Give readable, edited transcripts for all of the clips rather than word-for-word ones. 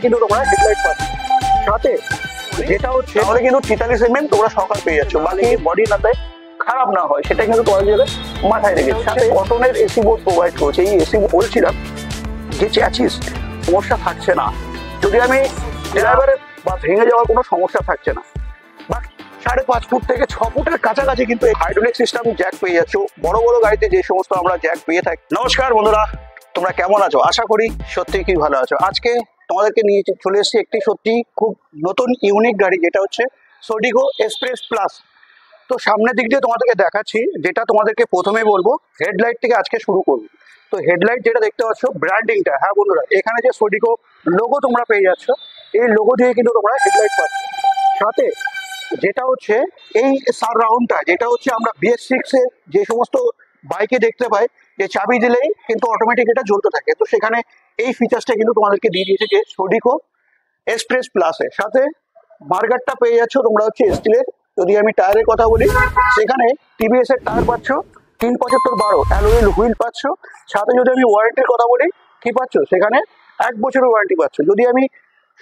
কিন্তু তোমরা হেডলাইট পাচ্ছ, সাথে যেটা হচ্ছে তাহলে কিন্তু 43 তোমরা সকাল পেয়ে যাচ্ছ, বাকি বডি নাতে খারাপ না হয় সেটা কিন্তু তোমাদের মাথায় রেখেছে। সাথে কটনের এসি বোর্ড প্রোভাইড করছে। এই এসি বলছিলাম যে চ্যাচিস সমস্যা থাকছে না, যদি আমি ড্রাইভারের বা ভেঙে যাওয়ার কোনো সমস্যা থাকছে না। বা 5.5 ফুট থেকে 6 ফুটের কাছাকাছি কিন্তু এই হাইড্রোলিক সিস্টেম জ্যাক পেয়ে যাচ্ছ বড় বড় গাড়িতে যে সমস্ত আমরা জ্যাক পেয়ে থাকি। নমস্কার বন্ধুরা, তোমরা কেমন আছো? আশা করি সত্যি কি ভালো আছো। আজকে তোমাদেরকে নিয়ে চলে এসেছি একটি সত্যি খুব নতুন ইউনিক গাড়ি, যেটা হচ্ছে সোডিগো এক্সপ্রেস প্লাস। তো সামনের দিক দিয়ে তোমাদেরকে দেখাচ্ছি, যেটা তোমাদেরকে প্রথমেই বলবো হেডলাইট থেকে আজকে শুরু করবো। তো হেডলাইট যেটা দেখতে পাচ্ছ ব্র্যান্ডিংটা, হ্যাঁ বন্ধুরা, এখানে যে সোডিগো লোগো তোমরা পেয়ে যাচ্ছ, এই লোগো দিয়ে কিন্তু তোমরা হেডলাইট পাচ্ছ। সাথে যেটা হচ্ছে এই সারাউন্ডটা, যেটা হচ্ছে আমরা BS6 এর যে সমস্ত বাইকে দেখতে পাই যে চাবি দিলেই কিন্তু অটোমেটিক এটা জ্বলতে থাকে, তো সেখানে এই ফিচার্সটা কিন্তু তোমাদেরকে দিয়ে দিয়েছে যে সোডিগো এক্সপ্রেস প্লাসে। সাথে মার্গারটা পেয়ে যাচ্ছ তোমরা হচ্ছে স্টিলের। যদি আমি টায়ারের কথা বলি, সেখানে TVS এর টায়ার পাচ্ছ 375/12 অ্যালুমিনিয়াম হুইল পাচ্ছ। সাথে যদি আমি ওয়ারেন্টির কথা বলি, কি পাচ্ছ? সেখানে 1 বছরের ওয়ারেন্টি পাচ্ছ। যদি আমি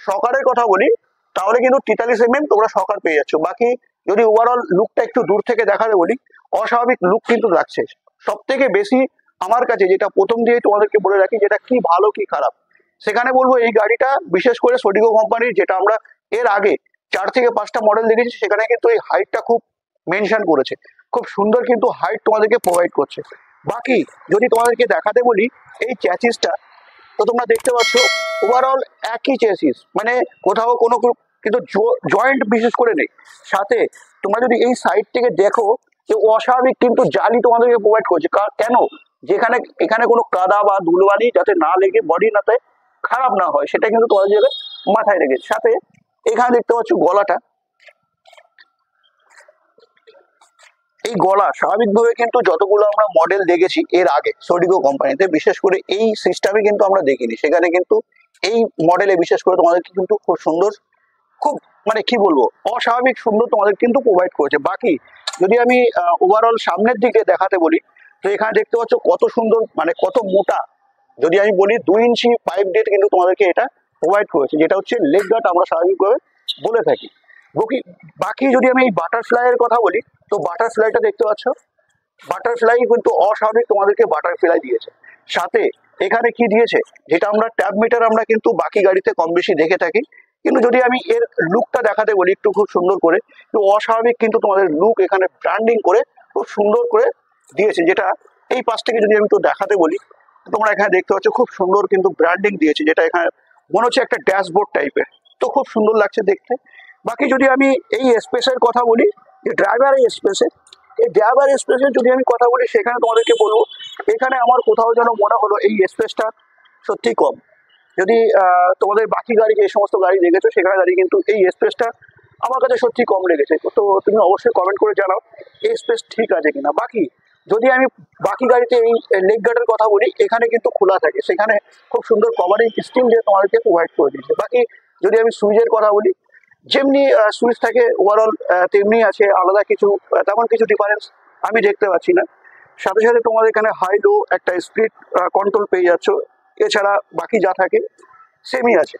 সকারের কথা বলি, তাহলে কিন্তু 43 তোমরা সকার পেয়ে যাচ্ছ। বাকি যদি ওভারঅল লুকটা একটু দূর থেকে দেখাতে বলি, অস্বাভাবিক লুক কিন্তু লাগছে। সব থেকে বেশি আমার কাছে যেটা প্রথম দিয়ে তোমাদেরকে বলে রাখি, যেটা কি ভালো কি খারাপ, সেখানে বলবো এই গাড়িটা বিশেষ করে সোডিগো কোম্পানির, যেটা আমরা এর আগে 4 থেকে 5টা মডেল দেখেছি, সেখানে কিন্তু এই হাইটটা খুব মেনশন করেছে, খুব সুন্দর কিন্তু হাইট তোমাদেরকে প্রোভাইড করছে। বাকি যদি তোমাদেরকে দেখাতে বলি এই চ্যাচিসটা, তো তোমরা দেখতে পাচ্ছ ওভারঅল একই চ্যাসিস, মানে কোথাও কোনো কিন্তু জয়েন্ট বিশেষ করে নেই। সাথে তোমরা যদি এই সাইড থেকে দেখো যে অস্বাভাবিক কিন্তু জালি তোমাদেরকে প্রোভাইড করছে। কেন? যেখানে এখানে কোনো কাদা বা ধুলোবালি যাতে না লেগে বডি নাতে খারাপ না হয়, সেটা কিন্তু তোমাদের মাথায় রেখেছে। সাথে এখানে দেখতে পাচ্ছ গলাটা, এই গলা স্বাভাবিকভাবে কিন্তু যতগুলো আমরা মডেল দেখেছি এর আগে সোডিগো কোম্পানিতে, বিশেষ করে এই সিস্টেমে কিন্তু আমরা দেখিনি। সেখানে কিন্তু এই মডেলে বিশেষ করে তোমাদেরকে কিন্তু খুব সুন্দর, খুব মানে কি বলবো, অস্বাভাবিক সুন্দর তোমাদের কিন্তু প্রোভাইড করেছে। বাকি যদি আমি ওভারঅল সামনের দিকে দেখাতে বলি, তো এখানে দেখতে পাচ্ছ কত সুন্দর, মানে কত মোটা। যদি আমি বলি 2 ইঞ্চি পাইপ দিয়ে কিন্তু তোমাদেরকে এটা প্রোভাইড করেছে, যেটা হচ্ছে লেগ গার্ড আমরা স্বাভাবিকভাবে বলে থাকি। বাকি যদি আমি এই বাটারফ্লাইয়ের কথা বলি, তো বাটারফ্লাইটা দেখতে পাচ্ছ, বাটারফ্লাই কিন্তু অস্বাভাবিক তোমাদেরকে বাটারফ্লাই দিয়েছে। সাথে এখানে কি দিয়েছে, যেটা আমরা ট্যাব মিটার আমরা কিন্তু বাকি গাড়িতে কম বেশি দেখে থাকি, কিন্তু যদি আমি এর লুকটা দেখাতে বলি একটু খুব সুন্দর করে, তো অস্বাভাবিক কিন্তু তোমাদের লুক এখানে ব্র্যান্ডিং করে খুব সুন্দর করে দিয়েছে। যেটা এই পাশ থেকে যদি আমি তো দেখাতে বলি, তোমরা এখানে দেখতে পাচ্ছ খুব সুন্দর কিন্তু ব্র্যান্ডিং দিয়েছে, যেটা এখানে মনে হচ্ছে একটা ড্যাশবোর্ড টাইপের, তো খুব সুন্দর লাগছে দেখতে। বাকি যদি আমি এই স্পেসের কথা বলি, যে ড্রাইভার এই স্পেসের, এই ড্রাইভার স্পেসের যদি আমি কথা বলি, সেখানে তোমাদেরকে বলবো এখানে আমার কোথাও যেন মনে হলো এই স্পেসটা সত্যি কম। যদি তোমাদের বাকি গাড়ি যে সমস্ত গাড়ি দেখেছো, সেখানে দাঁড়িয়ে কিন্তু এই স্পেসটা আমার কাছে সত্যি কম লেগেছে। তো তুমি অবশ্যই কমেন্ট করে জানাও এই স্পেস ঠিক আছে কিনা। বাকি যদি আমি বাকি গাড়িতে এই লেগ গার্ডের কথা বলি, এখানে কিন্তু খোলা থাকে, সেখানে খুব সুন্দর কভারিং স্টিল দিয়ে তোমাদেরকে প্রোভাইড করে দিয়েছে। বাকি যদি আমি সুইচের কথা বলি, যেমনি সুইচ থাকে ওভারঅল তেমনি আছে, আলাদা কিছু তেমন কিছু ডিফারেন্স আমি দেখতে পাচ্ছি না। সাথে সাথে তোমাদের এখানে হাই লো একটা স্পিড কন্ট্রোল পেয়ে যাচ্ছ, এছাড়া বাকি যা থাকে সেমই আছে।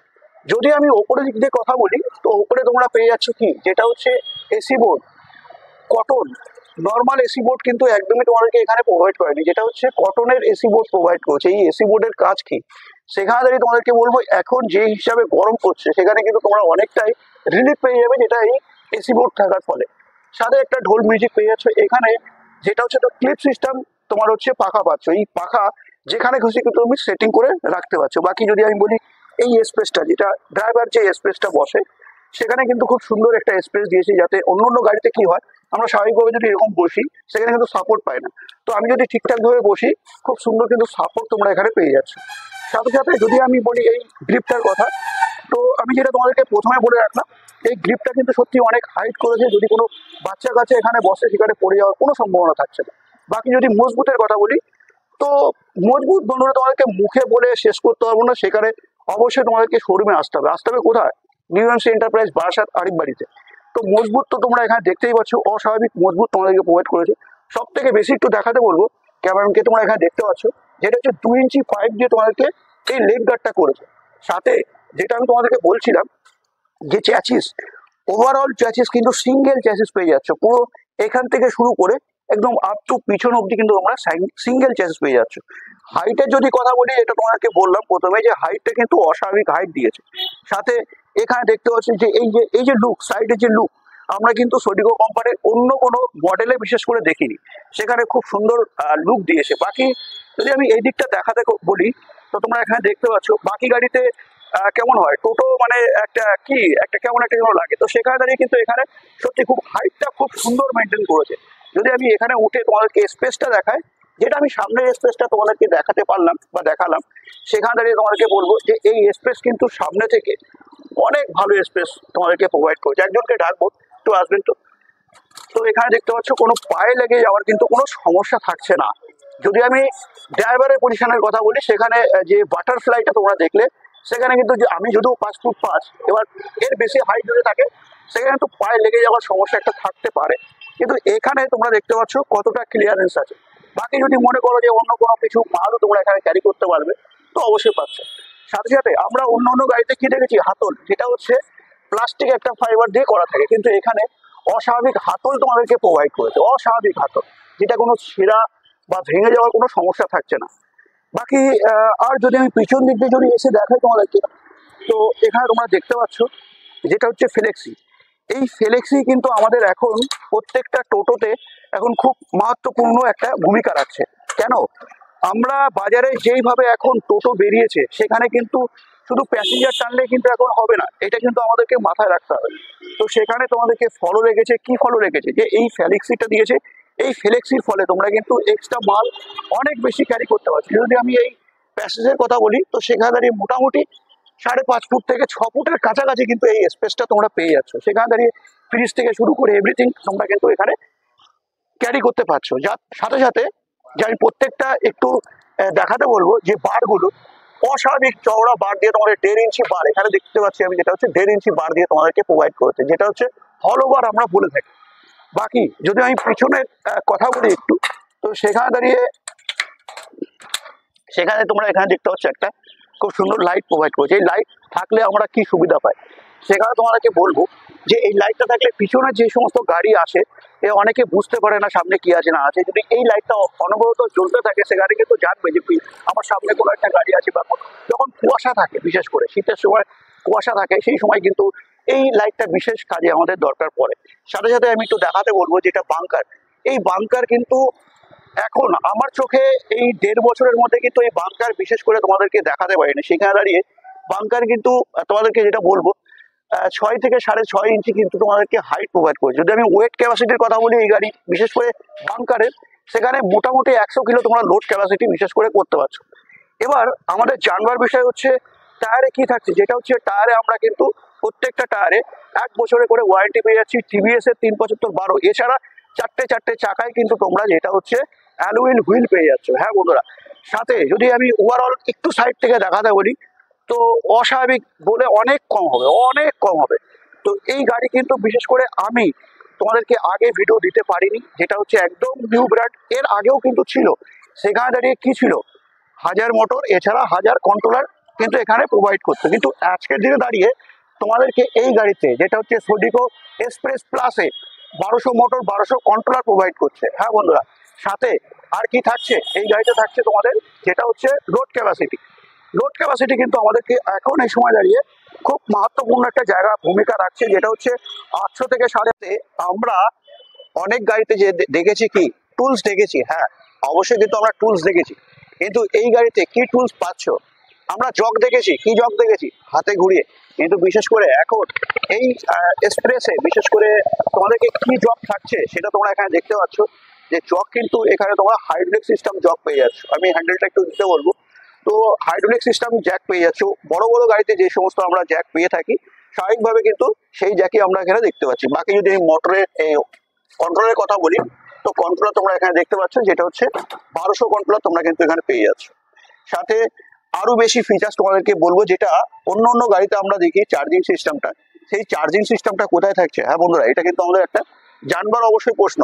যদি আমি ওপরের দিক দিয়ে কথা বলি, তো ওপরে তোমরা পেয়ে যাচ্ছ কি, যেটা হচ্ছে AC board, cotton normal AC board কিন্তু একদমই তোমাদেরকে এখানে প্রোভাইড করেনি, যেটা হচ্ছে কটনের এসি বোর্ড প্রোভাইড করছে। এই এসি বোর্ডের কাজ কি, সেখানে দাঁড়িয়ে তোমাদেরকে বলবো এখন যে হিসাবে গরম পড়ছে, সেখানে কিন্তু তোমরা অনেকটাই রিলিফ পেয়ে যাবে, যেটা এই এসি বোর্ড থাকার ফলে। সাথে একটা ঢোল মিউজিক পেয়ে যাচ্ছ এখানে, যেটা হচ্ছে তো ক্লিপ সিস্টেম তোমার হচ্ছে পাখা পাচ্ছ। এই পাখা যেখানে খুশি কিন্তু তুমি সেটিং করে রাখতে পারছো। বাকি যদি আমি বলি এই স্পেসটা, যেটা ড্রাইভার যে স্পেসটা বসে, সেখানে কিন্তু খুব সুন্দর একটা স্পেস দিয়েছি, যাতে অন্য অন্য গাড়িতে কি হয়, আমরা স্বাভাবিকভাবে যদি এরকম বসি, সেখানে কিন্তু সাপোর্ট পাই না। তো আমি যদি ঠিকঠাকভাবে বসি, খুব সুন্দর কিন্তু সাপোর্ট তোমরা এখানে পেয়ে যাচ্ছ। সাথে সাথে যদি আমি বলি এই গ্রিপটার কথা, তো আমি যেটা তোমাদেরকে প্রথমে বলে রাখলাম, এই গ্রিপটা কিন্তু সত্যি অনেক হাইট করেছে। যদি কোনো বাচ্চা কাছে এখানে বসে, সেখানে পড়ে যাওয়ার কোনো সম্ভাবনা থাকছে না। বাকি যদি মজবুতের কথা বলি, তো মজবুত বন্ধুরা তোমাদেরকে মুখে বলে শেষ করতে পারবো না, সেখানে অবশ্যই তোমাদেরকে শোরুমে আসতে হবে। আসতে হবে কোথায়? New MC enterprise Barasat Arif বাড়িতে। তো মজবুত তো তোমরা এখানে দেখতেই পাচ্ছ, অস্বাভাবিক মজবুত তোমাদেরকে প্রোভাইড করেছে। সব থেকে বেশি একটু দেখাতে বলবো ক্যামেরাম্যানকে, তোমরা এখানে দেখতে পাচ্ছ যেটা হচ্ছে 2 ইঞ্চি পাইপ দিয়ে তোমাদেরকে এই লেগ গার্ডটা করেছে। সাথে যেটা আমি তোমাদেরকে বলছিলাম যে চ্যাচিস, ওভারঅল চ্যাচিস কিন্তু সিঙ্গেল চ্যাচিস পেয়ে যাচ্ছ, পুরো এখান থেকে শুরু করে একদম আপ টু পিছন অব্দি কিন্তু তোমরা সিঙ্গেল চ্যাচিস পেয়ে যাচ্ছ। হাইটের যদি কথা বলি, এটা তোমাদেরকে বললাম প্রথমে যে হাইটটা কিন্তু অস্বাভাবিক হাইট দিয়েছে। সাথে এখানে দেখতে পাচ্ছি যে এই যে লুক, সাইডের যে লুক, আমরা কিন্তু সোডিগো কোম্পানির অন্য কোনো মডেলে বিশেষ করে দেখিনি, সেখানে খুব সুন্দর লুক দিয়েছে। বাকি যদি আমি এই দিকটা দেখাতে বলি, তো তোমরা এখানে দেখতে পাচ্ছ বাকি গাড়িতে কেমন হয়, টোটো মানে একটা কেমন একটা যেন লাগে, তো সেখানে দাঁড়িয়ে কিন্তু এখানে সত্যি খুব হাইটটা খুব সুন্দর মেনটেন করেছে। যদি আমি এখানে উঠে তোমাদেরকে স্পেসটা দেখাই, যেটা আমি সামনের স্পেসটা তোমাদেরকে দেখাতে পারলাম বা দেখালাম, সেখানে দাঁড়িয়ে তোমাদেরকে বলবো যে এই স্পেস কিন্তু সামনে থেকে অনেক ভালো স্পেস তোমাদেরকে প্রোভাইড করেছে। একজনকে ডাকবো, একটু আসবেন তো। তো এখানে দেখতে পাচ্ছ কোনো পায়ে লেগে যাওয়ার কিন্তু কোনো সমস্যা থাকছে না। যদি আমি ড্রাইভারের পজিশনের কথা বলি, সেখানে যে বাটারফ্লাইটা তোমরা দেখলে, সেখানে কিন্তু যে আমি যদিও 5 ফুট 5, এবার এর বেশি হাইট যদি থাকে সেখানে তো পায়ে লেগে যাওয়ার সমস্যা একটা থাকতে পারে, কিন্তু এখানে তোমরা দেখতে পাচ্ছ কতটা ক্লিয়ারেন্স আছে। বাকি যদি মনে করো যে অন্য কোনো কিছু মালও তোমরা এখানে ক্যারি করতে পারবে, তো অবশ্যই পারছো। সাথে সাথে আমরা অন্য অন্য গাড়িতে কি দেখেছি, হাতল, যেটা হচ্ছে প্লাস্টিক একটা ফাইবার দিয়ে করা থাকে, কিন্তু এখানে অস্বাভাবিক হাতল তোমাদেরকে প্রোভাইড করেছে, অস্বাভাবিক হাতল, যেটা কোনো ছেঁড়া বা ভেঙে যাওয়ার কোনো সমস্যা থাকছে না। বাকি আর যদি আমি পিছন দিক দিয়ে যদি এসে দেখাই তোমাদেরকে, তো এখানে তোমরা দেখতে পাচ্ছ যেটা হচ্ছে ফ্লেক্সি। এই ফ্লেক্সি কিন্তু আমাদের এখন প্রত্যেকটা টোটোতে এখন খুব মাহাত্মপূর্ণ একটা ভূমিকা রাখছে। কেন? আমরা বাজারে যেইভাবে এখন টোটো বেরিয়েছে, সেখানে কিন্তু শুধু প্যাসেঞ্জার টানলে কিন্তু এখন হবে না, এটা কিন্তু আমাদেরকে মাথায় রাখতে হবে। তো সেখানে তোমাদেরকে ফলো রেখেছে, কি ফলো রেখেছে, যে এই ফ্লেক্সিটা দিয়েছে, এই ফ্লেক্সির ফলে তোমরা কিন্তু এক্সট্রা মাল অনেক বেশি ক্যারি করতে পারছো। যদি আমি এই প্যাসেজের কথা বলি, তো সেখানে দাঁড়িয়ে মোটামুটি 5.5 ফুট থেকে 6 ফুটের কাছাকাছি কিন্তু এই স্পেসটা তোমরা পেয়ে যাচ্ছ। সেখানে দাঁড়িয়ে ফ্রিজ থেকে শুরু করে এভরিথিং তোমরা কিন্তু এখানে ক্যারি করতে পারছো। যার সাথে সাথে যে আমি প্রত্যেকটা একটু দেখাতে বলবো, যে বারগুলো অস্বাভাবিক চওড়া বার দিয়ে তোমাদের 1.5 ইঞ্চি বার এখানে দেখতে পাচ্ছি আমি, যেটা হচ্ছে 1.5 ইঞ্চি বার দিয়ে তোমাদেরকে প্রোভাইড করেছে, যেটা হচ্ছে হলো বার আমরা বলে থাকি। বাকি যদি আমি পিছনের কথা বলি একটু, তো সেখানে তোমরা এখানে দেখতে পাচ্ছ একটা খুব সুন্দর লাইট প্রোভাইড করেছে। এই লাইট থাকলে আমরা কি সুবিধা পাই, সেখানে তোমাদেরকে বলবো যে এই লাইটটা থাকলে পিছনে যে সমস্ত গাড়ি আসে, অনেকে বুঝতে পারে না সামনে কি আছে না আছে, যদি এই লাইটটা অনবরত জ্বলতে থাকে, সে গাড়ি কিন্তু জানবে যে আমার সামনে কোনো একটা গাড়ি আছে। বা যখন কুয়াশা থাকে, বিশেষ করে শীতের সময় কুয়াশা থাকে, সেই সময় কিন্তু এই লাইটটা বিশেষ কাজে আমাদের দরকার পড়ে। সাথে সাথে আমি একটু দেখাতে বলবো যেটা বাংকার, এই বাংকার কিন্তু এখন আমার চোখে এই 1.5 বছরের মধ্যে কিন্তু এই বাংকার বিশেষ করে তোমাদেরকে দেখাতে পারিনি। সেখানে দাঁড়িয়ে বাংকার কিন্তু তোমাদেরকে যেটা বলবো, 6 থেকে 6.5 ইঞ্চি কিন্তু তোমাদেরকে হাইট প্রোভাইড করে। যদি আমি ওয়েট ক্যাপাসিটির কথা বলি, এই গাড়ি বিশেষ করে বাংকারের, সেখানে মোটামুটি 100 কিলো তোমরা লোড ক্যাপাসিটি বিশেষ করে করতে পারছো। এবার আমাদের জানবার বিষয় হচ্ছে টায়ারে কি থাকছে, যেটা হচ্ছে টায়ারে আমরা কিন্তু প্রত্যেকটা টায়ারে 1 বছরে করে ওয়ারেন্টি পেয়ে যাচ্ছি। টিভিএস এর 375/12, এছাড়া চারটে চাকায় কিন্তু তোমরা যেটা হচ্ছে অ্যালুইল হুইল পেয়ে যাচ্ছ। হ্যাঁ বন্ধুরা, সাথে যদি আমি ওভারঅল একটু সাইড থেকে দেখাতে বলি, তো অস্বাভাবিক বলে অনেক কম হবে, অনেক কম হবে। তো এই গাড়ি কিন্তু বিশেষ করে আমি তোমাদেরকে আগে ভিডিও দিতে পারিনি, যেটা হচ্ছে একদম নিউ ব্র্যান্ড, এর আগেও কিন্তু ছিল। সেখানে দাঁড়িয়ে কি ছিল, হাজার মোটর, এছাড়া হাজার কন্ট্রোলার কিন্তু এখানে প্রোভাইড করতো। কিন্তু আজকের দিনে দাঁড়িয়ে তোমাদেরকে এই গাড়িতে, যেটা হচ্ছে সোডিগো এক্সপ্রেস প্লাসে, 1200 মোটর 1200 কন্ট্রোলার প্রোভাইড করছে। হ্যাঁ বন্ধুরা, সাথে আর কি থাকছে, এই গাড়িতে থাকছে তোমাদের যেটা হচ্ছে লোড ক্যাপাসিটি। লোড ক্যাপাসিটি কিন্তু আমাদেরকে এখন এই সময় দাঁড়িয়ে খুব মাহাত্মপূর্ণ একটা জায়গা ভূমিকা রাখছে, যেটা হচ্ছে 800 থেকে 8.5। আমরা অনেক গাড়িতে যে দেখেছি কি টুলস দেখেছি, হ্যাঁ অবশ্যই কিন্তু আমরা টুলস দেখেছি, কিন্তু এই গাড়িতে কি টুলস পাচ্ছ, আমরা জগ দেখেছি, কি জগ দেখেছি হাতে ঘুরিয়ে, কিন্তু বিশেষ করে এখন এই এক্সপ্রেসে বিশেষ করে তোমাদেরকে কি জগ থাকছে সেটা তোমরা এখানে দেখতে পাচ্ছ। যে জগ কিন্তু এখানে তোমরা হাইড্রোলিক সিস্টেম জগ পেয়ে যাচ্ছ। আমি হ্যান্ডেলটা একটু দিতে বলবো, তো হাইড্রোলিক সিস্টেম জ্যাক পেয়ে যাচ্ছ। বড় বড় গাড়িতে যে সমস্ত আমরা জ্যাক পেয়ে থাকি, স্বাভাবিকভাবে কিন্তু সেই জ্যাকই আমরা এখানে দেখতে পাচ্ছি। বাকি যদি মোটরের কন্ট্রোলের কথা বলি, তো কন্ট্রোলার তোমরা এখানে দেখতে পাচ্ছ, যেটা হচ্ছে 1200 কন্ট্রোলার তোমরা কিন্তু এখানে পেয়ে যাচ্ছ। সাথে আরো বেশি ফিচার্স তোমাদেরকে বলবো, যেটা অন্য অন্য গাড়িতে আমরা দেখি চার্জিং সিস্টেমটা, সেই চার্জিং সিস্টেমটা কোথায় থাকছে। হ্যাঁ বন্ধুরা, এটা কিন্তু আমাদের একটা জানবার অবশ্যই প্রশ্ন।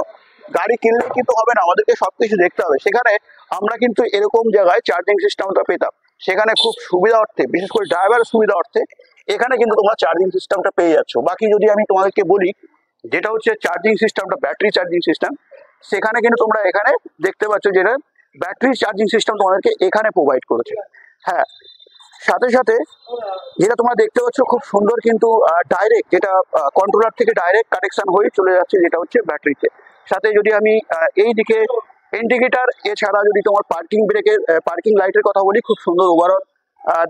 গাড়ি কিনলে কিন্তু হবে না, আমাদেরকে সবকিছু দেখতে হবে। সেখানে আমরা কিন্তু এরকম জায়গায় চার্জিং সিস্টেমটা পেতাম, সেখানে খুব সুবিধা অর্থে, বিশেষ করে ড্রাইভারের সুবিধা অর্থে এখানে কিন্তু তোমরা চার্জিং সিস্টেমটা পেয়ে যাচ্ছ। বাকি যদি আমি তোমাদেরকে বলি, যেটা হচ্ছে চার্জিং সিস্টেমটা, ব্যাটারি চার্জিং সিস্টেম, সেখানে কিন্তু তোমরা এখানে দেখতে পাচ্ছ যেটা ব্যাটারি চার্জিং সিস্টেম তোমাদেরকে এখানে প্রোভাইড করেছে। হ্যাঁ, সাথে সাথে যেটা তোমরা দেখতে পাচ্ছ খুব সুন্দর কিন্তু ডাইরেক্ট, যেটা কন্ট্রোলার থেকে ডাইরেক্ট কানেকশন হয়ে চলে যাচ্ছে, যেটা হচ্ছে ব্যাটারিতে। সাথে যদি আমি এই দিকে ইন্ডিকেটার, এছাড়া যদি তোমার পার্কিং ব্রেকের, পার্কিং লাইটের কথা বলি, খুব সুন্দর ওভারঅল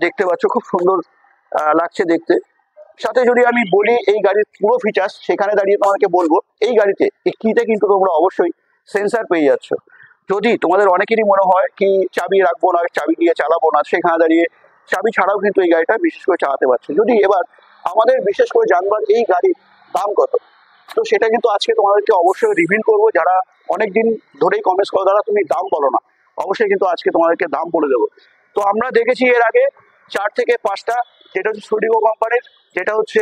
দেখতে পাচ্ছ, খুব সুন্দর লাগছে দেখতে। সাথে যদি আমি বলি এই গাড়ির পুরো ফিচার্স, সেখানে দাঁড়িয়ে তোমাকে বলবো এই গাড়িতে কিতে কিন্তু তোমরা অবশ্যই সেন্সার পেয়ে যাচ্ছ। যদি তোমাদের অনেকেরই মনে হয় কি চাবি রাখবো না, চাবি দিয়ে চালাবো না, সেখানে দাঁড়িয়ে চাবি ছাড়াও কিন্তু এই গাড়িটা বিশেষ করে চালাতে পারছে। যদি এবার আমাদের বিশেষ করে জানবার এই গাড়ির দাম কত, তো সেটা কিন্তু আজকে তোমাদেরকে অবশ্যই রিভিল করবো। যারা অনেকদিন ধরেই কমেন্টস করো দাদা তুমি দাম বলো না, অবশ্যই কিন্তু আজকে তোমাদেরকে দাম বলে দেবো। তো আমরা দেখেছি এর আগে 4 থেকে 5টা, যেটা হচ্ছে স্টুডিও কোম্পানির, যেটা হচ্ছে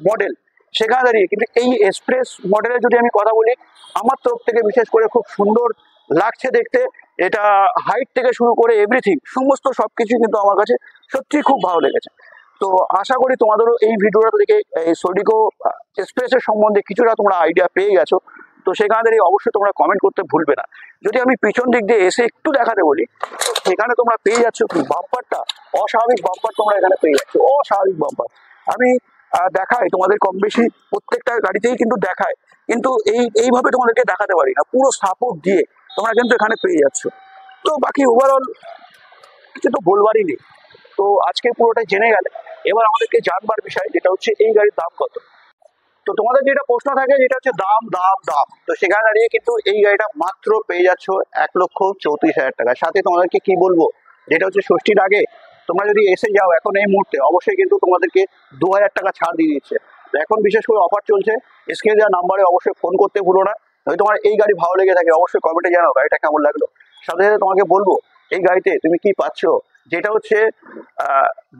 মডেল, সেখানে দাঁড়িয়ে কিন্তু এই এক্সপ্রেস মডেলের যদি আমি কথা বলি, আমার তরফ থেকে বিশেষ করে খুব সুন্দর লাগছে দেখতে। এটা হাইট থেকে শুরু করে এভরিথিং, সমস্ত সবকিছু কিন্তু আমার কাছে সত্যি খুব ভালো লেগেছে। তো আশা করি তোমাদেরও এই ভিডিওটা থেকে এই সোডিগো এক্সপ্রেসের সম্বন্ধে কিছুটা তোমরা আইডিয়া পেয়ে গেছো। তো সেখানে দাঁড়িয়ে অবশ্যই তোমরা কমেন্ট করতে ভুলবে না। যদি আমি পিছন দিক দিয়ে এসে একটু দেখাতে বলি, তো সেখানে তোমরা পেয়ে যাচ্ছ কি বাম্পারটা, অস্বাভাবিক বাম্পার তোমরা এখানে পেয়ে যাচ্ছ, অস্বাভাবিক বাম্পার। আমি দেখাই তোমাদের কম বেশি প্রত্যেকটা গাড়িতেই কিন্তু দেখায়, কিন্তু এইভাবে তোমাদেরকে দেখাতে পারি না, পুরো সাপোর্ট দিয়ে তোমরা কিন্তু এখানে পেয়ে যাচ্ছ। তো বাকি ওভারঅল কিছু তো বলবারই নেই। তো আজকে পুরোটা জেনে গেলে এবার আমাদেরকে জানবার বিষয়, যেটা হচ্ছে এই গাড়ির দাম কত। তো তোমাদের যেটা প্রশ্ন থাকে যেটা হচ্ছে দাম দাম দাম, তো সেখানে দাঁড়িয়ে কিন্তু এই গাড়িটা মাত্র পেয়ে যাচ্ছ 1,34,000 টাকা। সাথে তোমাদেরকে কি বলবো, যেটা হচ্ছে ষষ্ঠীর আগে তোমরা যদি এসে যাও এখন এই মুহূর্তে, অবশ্যই কিন্তু তোমাদেরকে 2,000 টাকা ছাড় দিয়ে দিচ্ছে। তো এখন বিশেষ করে অফার চলছে, স্ক্রিনে দেওয়া নাম্বারে অবশ্যই ফোন করতে ভুলো না। যদি তোমার এই গাড়ি ভালো লেগে থাকে অবশ্যই কমেন্টে জানাও গাড়িটা কেমন লাগলো। সাথে সাথে তোমাকে বলবো এই গাড়িতে তুমি কি পাচ্ছ, যেটা হচ্ছে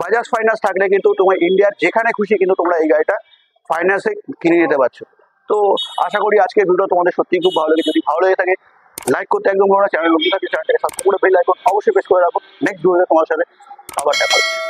বাজাজ ফাইন্যান্স থাকলে কিন্তু তোমার ইন্ডিয়ার যেখানে খুশি কিন্তু তোমরা এই গাড়িটা ফাইন্যান্সে কিনে নিতে পারছো। তো আশা করি আজকের ভিডিও তোমাদের সত্যিই খুব ভালো লাগে। যদি ভালো লেগে থাকে লাইক করতে একদম ভুলো না, চ্যানেল নতুন থাকে চ্যানেলটাকে সাবস্ক্রাইব করে বেল আইকন অবশ্যই প্রেস করে রাখো। নেক্সট ভিডিওতে তোমার সাথে আবার দেখা হচ্ছে।